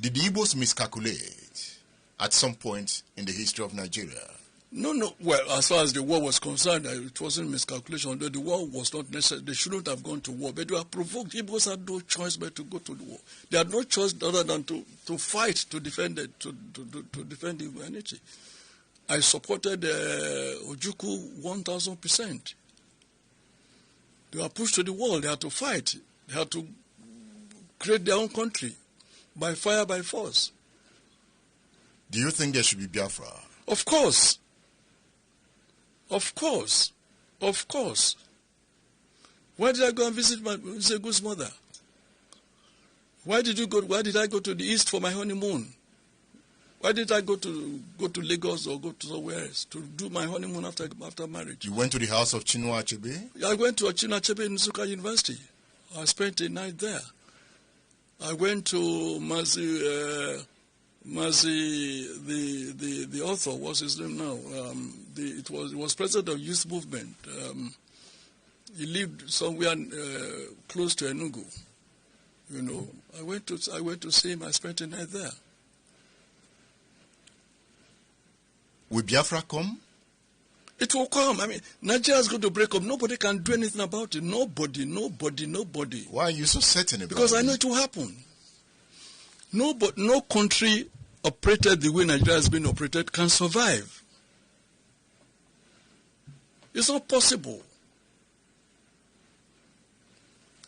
Did the Igbos miscalculate at some point in the history of Nigeria? No. Well, as far as the war was concerned, it wasn't miscalculation. Although the war was not necessary, they shouldn't have gone to war. But they were provoked. Igbos had no choice but to go to the war. They had no choice other than to fight to defend it, to defend humanity. I supported Ojukwu 1,000%. They were pushed to the wall. They had to fight. They had to create their own country by fire, by force. Do you think there should be Biafra? Of course. Of course. Of course. Why did I go and visit my Zegu's mother? Why did I go to the east for my honeymoon? Why did I go to Lagos or go to somewhere else to do my honeymoon after marriage? You went to the house of Chinua Achebe? I went to Chinua Achebe in Nsukka University. I spent a night there. I went to Mazi, the author, what's his name now? He was president of youth movement. He lived somewhere close to Enugu. You know, I went to see him. I spent a night there. Will Biafra come? It will come. I mean, Nigeria is going to break up. Nobody can do anything about it. Nobody. Why are you so certain about it? Because I know it will happen. No country operated the way Nigeria has been operated can survive. It's not possible.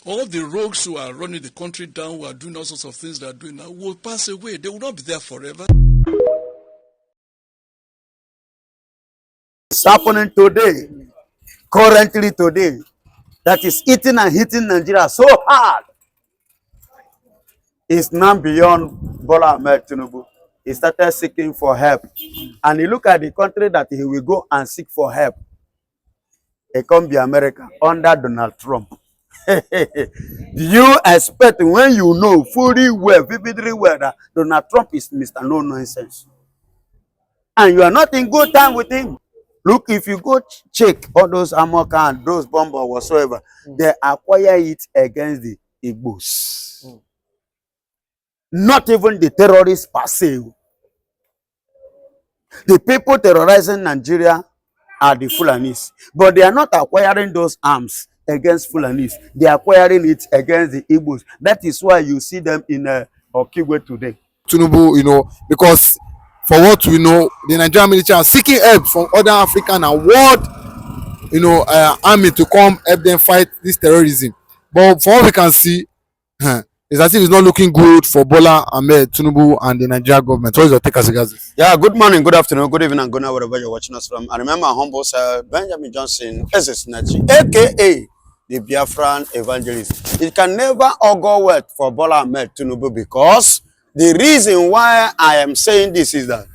All the rogues who are running the country down, who are doing all sorts of things they are doing now, will pass away. They will not be there forever. It's happening today, currently today, that is eating and hitting Nigeria so hard. It's now beyond Bola Ahmed Tinubu. He started seeking for help. And he look at the country that he will go and seek for help. It can be America under Donald Trump. Do you expect, when you know fully well, vividly well, that Donald Trump is Mr. No Nonsense, and you are not in good time with him? Look, if you go check all those ammo and those bombs or whatsoever, they acquire it against the Igbos. Not even the terrorists per se. The people terrorizing Nigeria are the Fulanis, but they are not acquiring those arms against Fulanis. They are acquiring it against the Igbos. That is why you see them in Okigwe today. Tinubu, you know, because for what we know, the Nigerian military are seeking help from other African and world, you know, army to come help them fight this terrorism. But from what we can see, it's as if it's not looking good for Bola Ahmed Tinubu and the Nigerian government. What is your take as regards this? Yeah, good morning, good afternoon, good evening, and good night, wherever you're watching us from. I remember humble sir Benjamin Johnson, Asist, aka the Biafran evangelist. It can never all go well for Bola Ahmed Tinubu, because the reason why I am saying this is that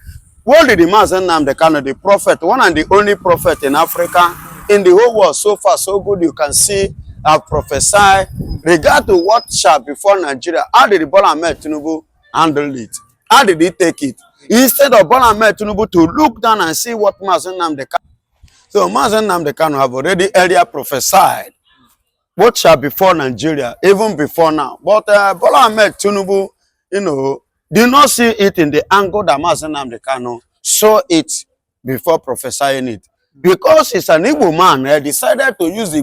what did the man the prophet, one and the only prophet in Africa, in the whole world, so far so good, you can see have prophesied regard to what shall befall Nigeria. How did Bola Ahmed Tinubu handle it? How did he take it? Instead of Bola Ahmed Tinubu to look down and see what Mazen Namdekano. So Mazen Namdekano have already earlier prophesied what shall befall Nigeria, even before now. But Bola Ahmed Tinubu, you know, did not see it in the angle that Mazen Namdekano saw it before prophesying it. Because he's an Igbo man, he decided to use the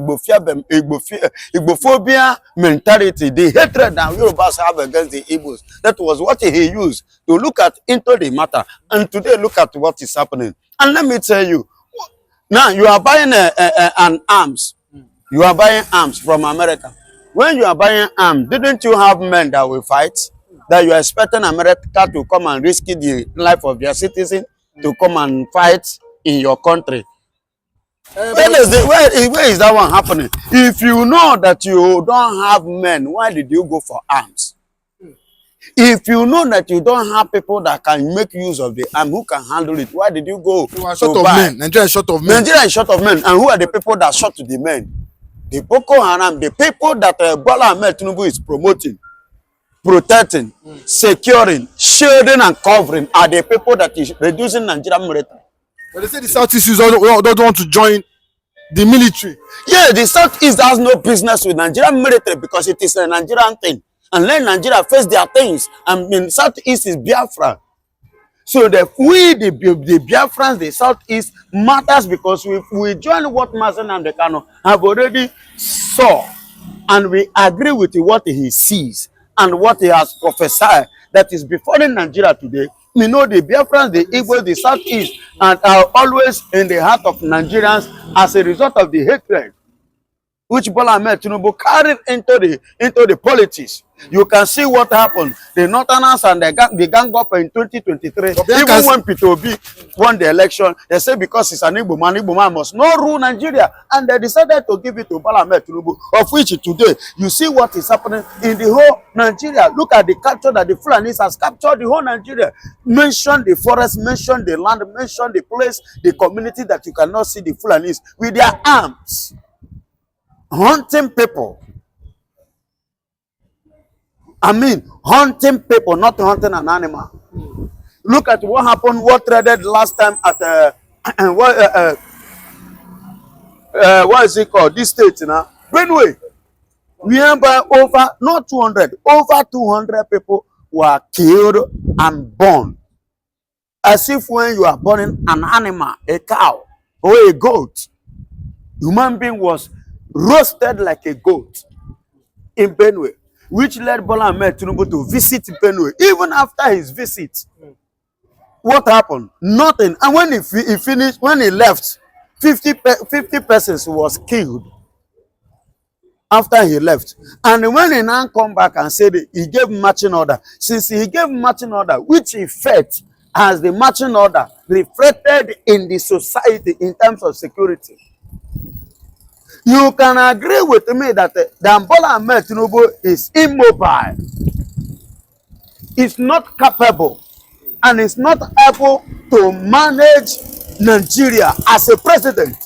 Igbophobia mentality, the hatred that Yorubas have against the Igbos. That was what he used to look at into the matter. And today, look at what is happening. And let me tell you, now you are buying an arms. You are buying arms from America. When you are buying arms, didn't you have men that will fight? That you are expecting America to come and risk the life of their citizens to come and fight in your country? Where is that one happening? If you know that you don't have men, why did you go for arms? If you know that you don't have people that can make use of the arm, who can handle it, why did you go to buy? Nigeria is short of men. Nigeria is short of men. And who are the people that shot the men? The Boko Haram, the people that Bola Ahmed Tinubu is promoting, protecting, securing, shielding and covering are the people that is reducing Nigerian military. But they say the Southeast don't want to join the military. Yeah, the Southeast has no business with Nigerian military because it is a Nigerian thing. and let Nigeria face their things. And in Southeast is Biafra. So the Biafrans, the Southeast matters because we join what Mazen and the Kano have already saw, and we agree with what he sees and what he has prophesied that is befalling Nigeria today. We know the Biafrans, the Igbo, the Southeast, and are always in the heart of Nigerians as a result of the hatred which Bola Ahmed Tinubu carried into the politics. You can see what happened. The Northerners and the gang up in 2023. Even when Peter Obi won the election, they say because he's an Igbo man must not rule Nigeria. And they decided to give it to Bola Ahmed Tinubu, of which today, you see what is happening in the whole Nigeria. Look at the capture that the Fulani has captured the whole Nigeria. Mention the forest, mention the land, mention the place, the community that you cannot see the Fulanis with their arms. Hunting people. I mean, hunting people, not hunting an animal. Look at what happened, what traded last time at what is it called? This state now. Benue. Remember, over not 200, over 200 people were killed and burned. As if when you are burning an animal, a cow or a goat, human being was roasted like a goat in Benue, which led Bola Ahmed Tinubu to visit Benue. Even after his visit, what happened? Nothing. And when he finished, when he left, 50 persons was killed after he left. And when he now come back and said he gave marching order, since he gave marching order, which effect has the marching order reflected in the society in terms of security? You can agree with me that Bola Ahmed Tinubu is immobile, is not capable, and is not able to manage Nigeria as a president.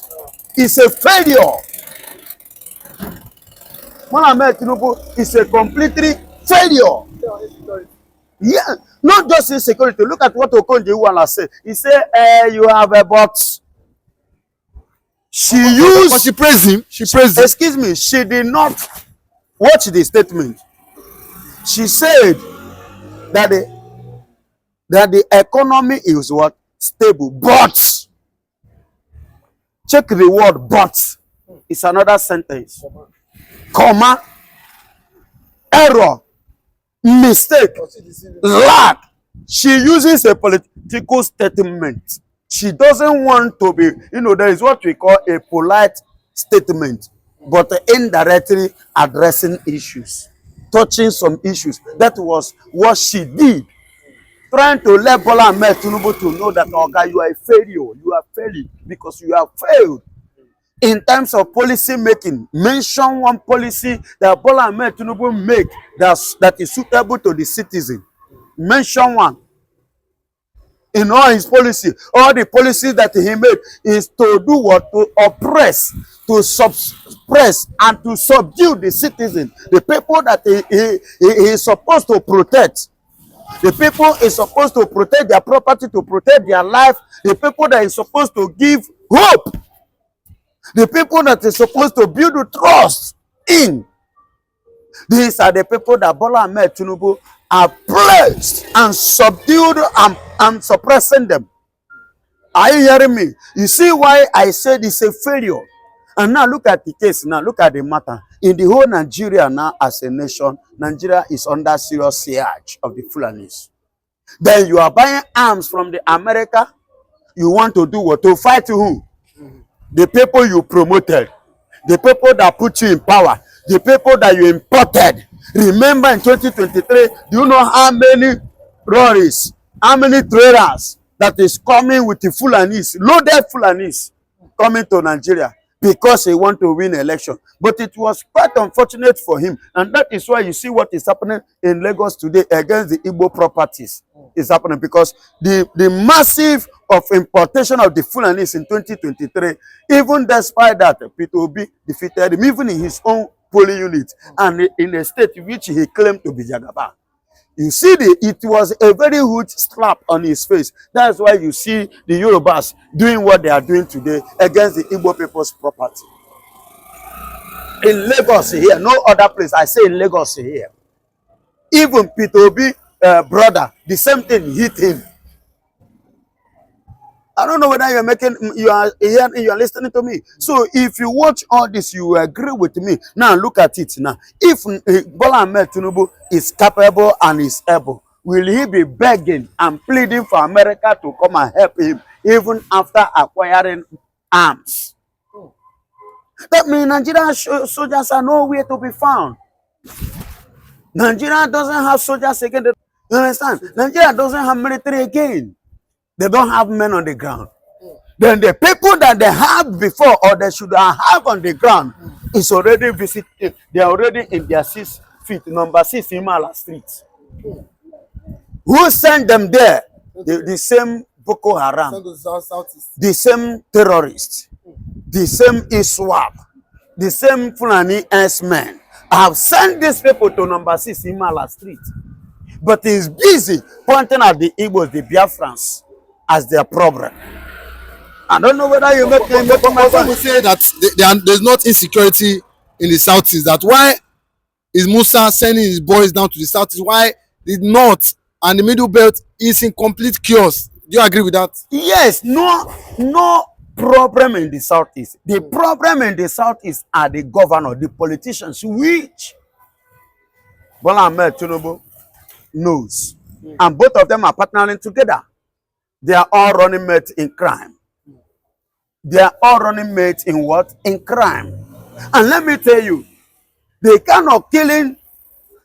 It's a failure. Bola Ahmed Tinubu is a completely failure. Yeah, not just insecurity. Look at what Okonjo-Iweala said. He said, you have a box. She used. But she praised him. She praised him. Excuse me. She did not watch the statement. She said that the economy is what? Stable. But check the word but. It's another sentence. Comma. Error. Mistake. Lack. She uses a political statement. She doesn't want to be, there is what we call a polite statement, but indirectly addressing issues, touching some issues. That was what she did, trying to let Bola Ahmed Tinubu to know that, okay, you are a failure. You are failing because you have failed. In terms of policy making, mention one policy that Bola Ahmed Tinubu make that is suitable to the citizen. Mention one. In all his policy, all the policies that he made is to do what? To oppress, to suppress, and to subdue the citizen, the people that he is supposed to protect. The people is supposed to protect their property, to protect their life. The people that is supposed to give hope. The people that is supposed to build trust in. These are the people that Bola Ahmed Tinubu are placed and subdued and suppressing them. Are you hearing me? You see why I said it's a failure. And now look at the case. Now look at the matter. In the whole Nigeria now as a nation, Nigeria is under serious siege of the Fulanis. Then you are buying arms from the America. You want to do what? To fight who? The people you promoted. The people that put you in power. The people that you imported. Remember in 2023, do you know how many lorries, how many trailers that is coming with the Fulanis, loaded Fulanis, coming to Nigeria because he want to win election? But it was quite unfortunate for him. And that is why you see what is happening in Lagos today against the Igbo properties is happening, because the massive of importation of the Fulanis in 2023, even despite that, Peter Obi defeated him, even in his own polling unit and in a state which he claimed to be Jagaba. You see, it was a very huge slap on his face. That's why you see the Yorubas doing what they are doing today against the Igbo people's property. In Lagos here, no other place. I say in Lagos here. Even Peter Obi brother, the same thing hit him. I don't know whether you are here, you are listening to me. So if you watch all this, you will agree with me. Now look at it now. If Bola Ahmed Tinubu is capable and is able, will he be begging and pleading for America to come and help him even after acquiring arms? That means Nigerian soldiers are nowhere to be found. Nigeria doesn't have soldiers again. You understand? Nigeria doesn't have military again. They don't have men on the ground. Then the people that they have before or they should have on the ground is already visited. They are already in their 6 feet, number 6 Imala Street. Who sent them there? The same Boko Haram, the same terrorists, the same ISWAP, the same Fulani S-men. I have sent these people to number 6 Imala Street. But he's busy pointing at the Igbos, the Biafrans, as their problem. I don't know whether you make my point. We say that there's not insecurity in the southeast. That why is Musa sending his boys down to the southeast? Why the north and the middle belt is in complete chaos? Do you agree with that? Yes, no problem in the southeast. The problem in the southeast are the governor, the politicians, which Bola Ahmed Tinubu knows, and both of them are partnering together. They are all running mates in crime. They are all running mates in what? In crime. And let me tell you, the kind of killing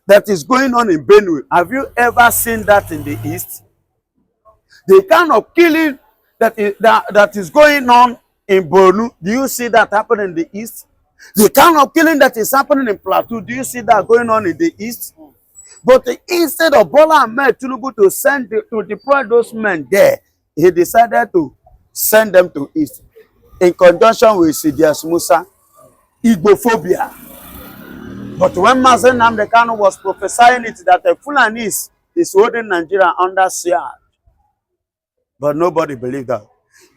that is going on in Benue, have you ever seen that in the east? The kind of killing that is going on in Borno, do you see that happening in the east? The kind of killing that is happening in Plateau, do you see that going on in the east? But instead of Bola Ahmed Tinubu to deploy those men there, he decided to send them to east. In conjunction with Sidious Musa, Igbophobia. But when Mazen Namdekano was prophesying it, that the Fulani is holding Nigeria under siege, but nobody believed that.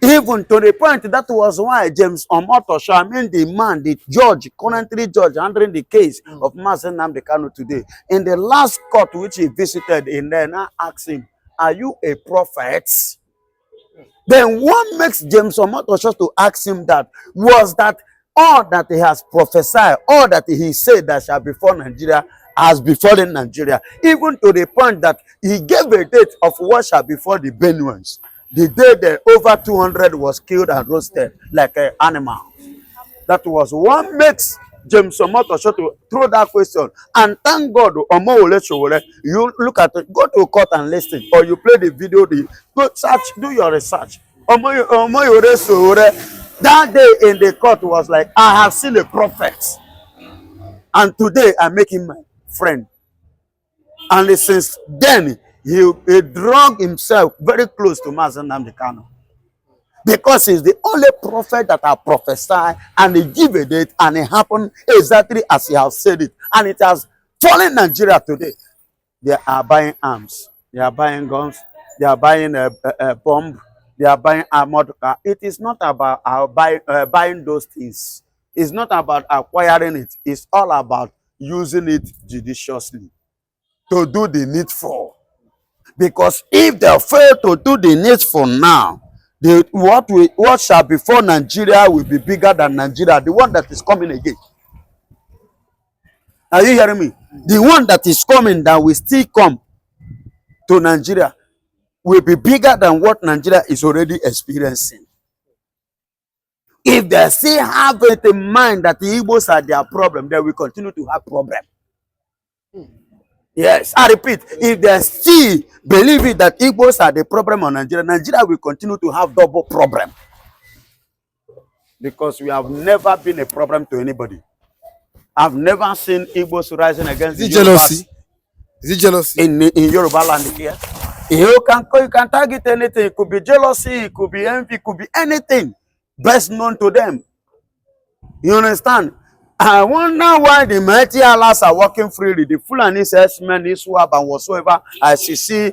Even to the point that was why James Omotosho, I mean the man, the judge, currently judge handling the case of Mazen Namdekano today, in the last court which he visited, in there, I asked him, "Are you a prophet?" Then what makes James Omotosho to ask him that was that all that he has prophesied, all that he said that shall befall Nigeria has befallen Nigeria, even to the point that he gave a date of what shall befall the Benuans. The day that over 200 was killed and roasted like an animal. That was what makes James Omotosho to throw that question. And thank God, you look at it, go to court and listen, or you play the video, go search, do your research. That day in the court was like, I have seen a prophet. And today I make him my friend. And since then, he drug himself very close to Mazen Namdekano. Because he's the only prophet that I prophesied, and he give a date, and it happened exactly as he has said it. And it has fallen Nigeria today. They are buying arms. They are buying guns. They are buying a bomb. They are buying armored car. It is not about buying those things. It's not about acquiring it. It's all about using it judiciously to do the needful. Because if they fail to do the needful now, what shall befall Nigeria will be bigger than Nigeria, the one that is coming again. Are you hearing me? The one that is coming, that will still come to Nigeria, will be bigger than what Nigeria is already experiencing. If they still have it in mind that the Igbos are their problem, they will continue to have problem. Yes, I repeat, if they still believe it that Igbos are the problem on Nigeria, Nigeria will continue to have double problem. Because we have never been a problem to anybody. I've never seen Igbos rising against the jealousy? Is it jealousy? In Yoruba land here. You can target anything. It could be jealousy, it could be envy, it could be anything best known to them. You understand? I wonder why the mighty Allahs are working freely. The Fulani S-men, ISWAP, and whatsoever, ICC,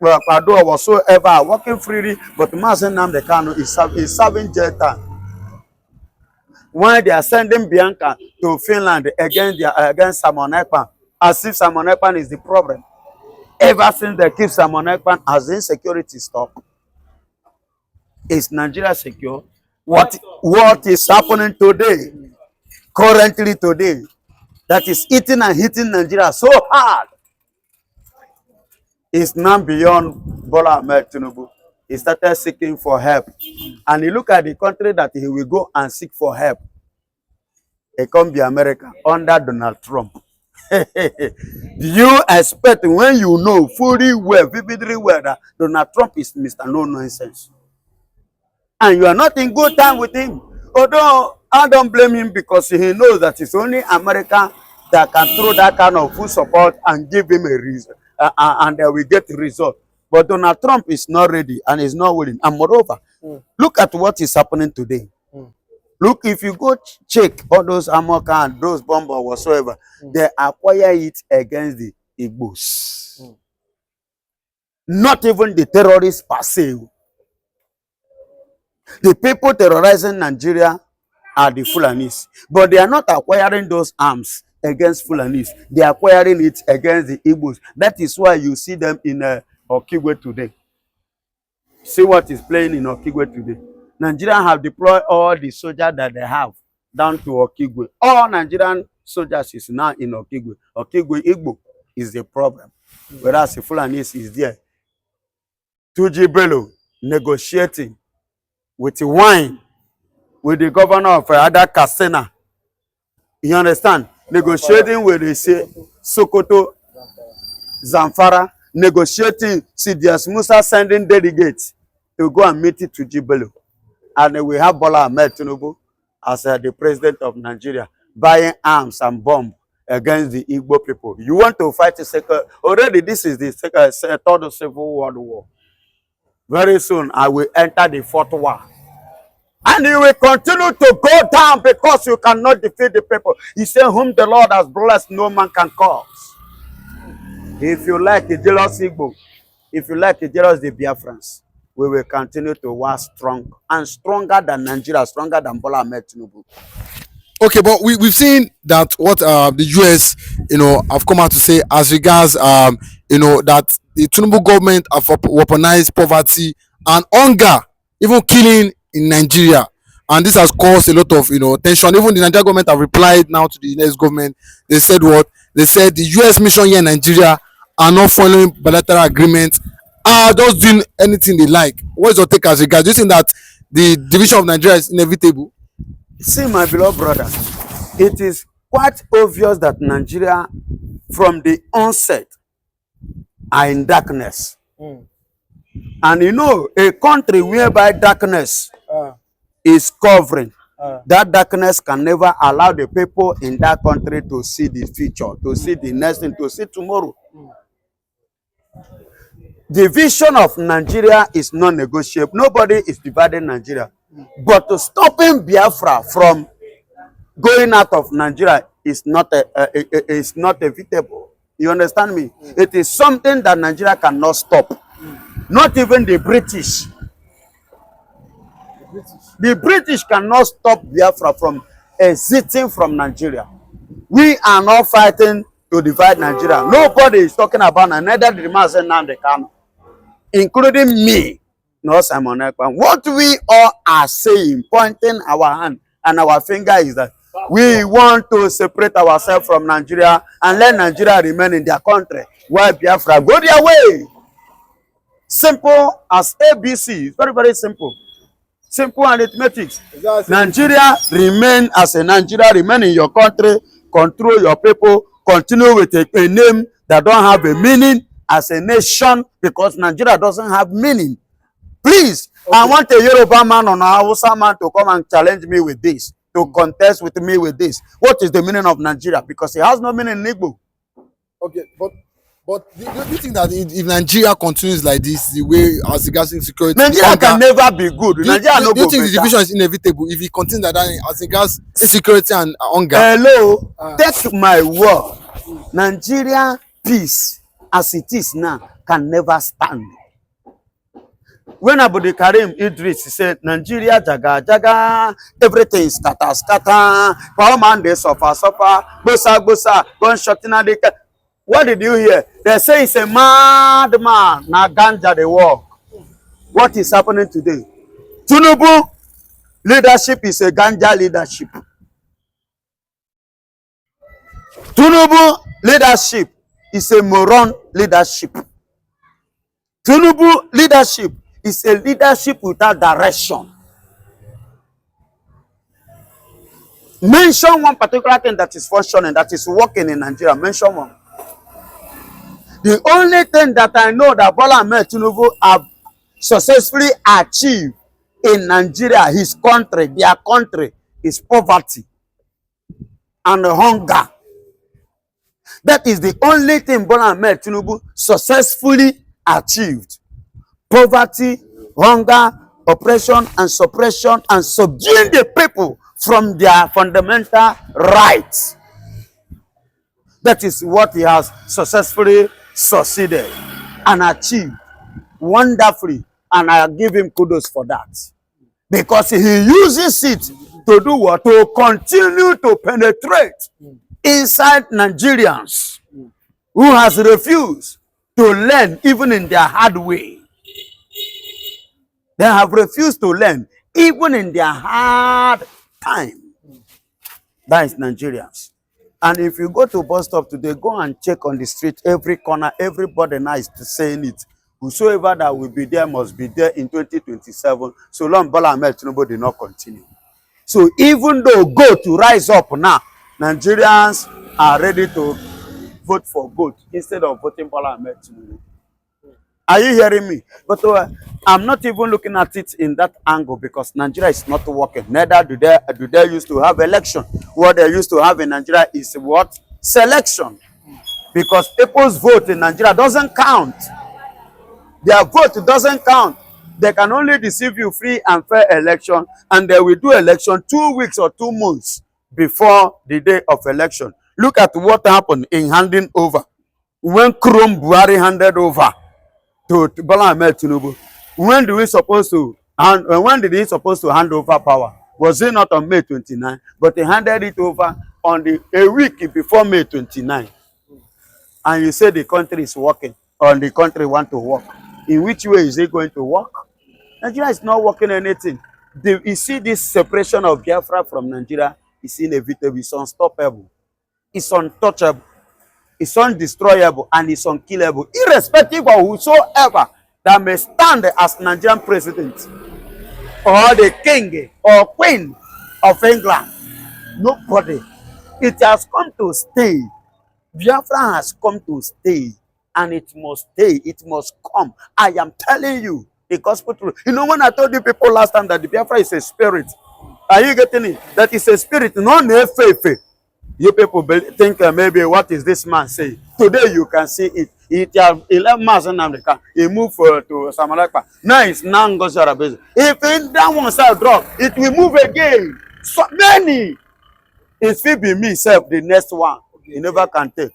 Pado, whatsoever, are working freely, but Mazen Namdekano is serving jail time. Why they are sending Bianca to Finland against Simon Ekpa, as if Simon Ekpan is the problem. Ever since they keep Simon Ekpan, has insecurity stopped? Is Nigeria secure? What is happening today, currently today, that is eating and hitting Nigeria so hard is now beyond Bola Ahmed Tinubu. He started seeking for help. And you look at the country that he will go and seek for help. It can be America under Donald Trump. Do you expect, when you know fully well, vividly well, that Donald Trump is Mr. No Nonsense, and you are not in good time with him? Although I don't blame him, because he knows that it's only America that can throw that kind of full support and give him a reason, and they will get the result. But Donald Trump is not ready and is not willing. And moreover, look at what is happening today. Look, if you go check all those ammo and those bombs or whatsoever, they acquire it against the Igbos. Not even the terrorists per se. The people terrorizing Nigeria are the Fulanis. But they are not acquiring those arms against Fulanis. They are acquiring it against the Igbos. That is why you see them in Okigwe today. See what is playing in Okigwe today. Nigeria have deployed all the soldiers that they have down to Okigwe. All Nigerian soldiers is now in Okigwe. Okigwe Igbo is the problem. Whereas the Fulanis is there. Tuji Bello negotiating with wine with the governor of Ada Kasena. You understand? Negotiating with the Sokoto, Zamfara, negotiating. Sidious Musa sending delegates to go and meet it to Jibelo. And we have Bola Ahmed Tinubu as the president of Nigeria buying arms and bombs against the Igbo people. You want to fight a second? Already this is the third Civil World War. Very soon I will enter the fourth war. And you will continue to go down because you cannot defeat the people. He said, whom the Lord has blessed, no man can curse. If you like a jealous Igbo, if you like a jealous the Biafrans, we will continue to work strong and stronger than Nigeria, stronger than Bola Ahmed Tinubu. Okay, but we've seen that what the US, have come out to say as regards, that the Tinubu government have weaponized poverty and hunger, even killing in Nigeria. And this has caused a lot of, tension. Even the Nigerian government have replied now to the US government. They said what? They said the US mission here in Nigeria are not following bilateral agreements, are just doing anything they like. What is your take as regards? Do you think that the division of Nigeria is inevitable? See, my beloved brother, it is quite obvious that Nigeria, from the onset, are in darkness. And a country whereby darkness is covering, that darkness can never allow the people in that country to see the future, to see the next thing, to see tomorrow. The vision of Nigeria is non-negotiable. Nobody is dividing Nigeria. But to stopping Biafra from going out of Nigeria is not evitable. You understand me? It is something that Nigeria cannot stop. Not even the British. The British cannot stop Biafra from exiting from Nigeria. We are not fighting to divide Nigeria. Nobody is talking about it. Neither the man saying now they can, including me, no Simon Ekpan. What we all are saying, pointing our hand and our finger, is that we want to separate ourselves from Nigeria and let Nigeria remain in their country while Biafra go their way. Simple as ABC. Very, very simple. Simple arithmetic. Exactly. Nigeria remain as a Nigeria, remain in your country, control your people, continue with a name that don't have a meaning as a nation, because Nigeria doesn't have meaning. Please, okay. I want a Yoruba man or a Hausa man to come and challenge me with this, to contest with me with this. What is the meaning of Nigeria? Because it has no meaning in Igbo. Okay, but do you think that if Nigeria continues like this, the way as regards insecurity, Nigeria can never be good. Do you think the division is inevitable if it continues like that as regards insecurity and hunger? Hello, take my word. Nigeria peace as it is now can never stand. When Abudi Karim Idris said Nigeria jaga jaga, everything is scatter scatter, power man they suffer, bosa bosa, gunshot in the What did you hear? They say it's a madman. Now ganja they walk. What is happening today? Tinubu leadership is a ganja leadership. Tinubu leadership is a moron leadership. Tinubu leadership is a leadership without direction. Mention one particular thing that is functioning, that is working in Nigeria. Mention one. The only thing that I know that Bola Ahmed Tinubu have successfully achieved in Nigeria, his country, their country, is poverty and hunger. That is the only thing Bola Ahmed Tinubu successfully achieved. Poverty, hunger, oppression and suppression, and subduing the people from their fundamental rights. That is what he has successfully succeeded and achieved wonderfully, and I give him kudos for that. Because he uses it to do what? To continue to penetrate inside Nigerians who has refused to learn even in their hard way. They have refused to learn even in their hard time. That is Nigerians. And if you go to bus stop today, go and check on the street, every corner, everybody now is saying it. Whosoever that will be there must be there in 2027, so long Bola Ahmed Tinubu did not continue. So even though go to rise up now, Nigerians are ready to vote for goat instead of voting Bola Ahmed Tinubu. Are you hearing me? But I'm not even looking at it in that angle, because Nigeria is not working. Neither do they used to have election. What they used to have in Nigeria is what? Selection. Because people's vote in Nigeria doesn't count. Their vote doesn't count. They can only deceive you free and fair election, and they will do election 2 weeks or 2 months before the day of election. Look at what happened in handing over. When Krom Buhari handed over to Bola Ahmed Tinubu, when did he supposed to hand over power? Was it not on May 29? But he handed it over on a week before May 29. And you say the country is working, or the country want to work. In which way is it going to work? Nigeria is not working anything. You see, this separation of Biafra from Nigeria is inevitable, it's unstoppable, it's untouchable, it's undestroyable, and it's unkillable, irrespective of whosoever that may stand as Nigerian president or the king or queen of England. Nobody. It has come to stay. Biafra has come to stay, and it must stay. It must come. I am telling you the gospel truth. You know, when I told you people last time that the Biafra is a spirit, are you getting it? That is a spirit, not a faith. You people think maybe what is this man saying? Today you can see it. It has 11 months in America. He moved to Samalakpa. Now it's Nangos. If that one side drop, it will move again. So many. It will be me, self, the next one. You never can tell.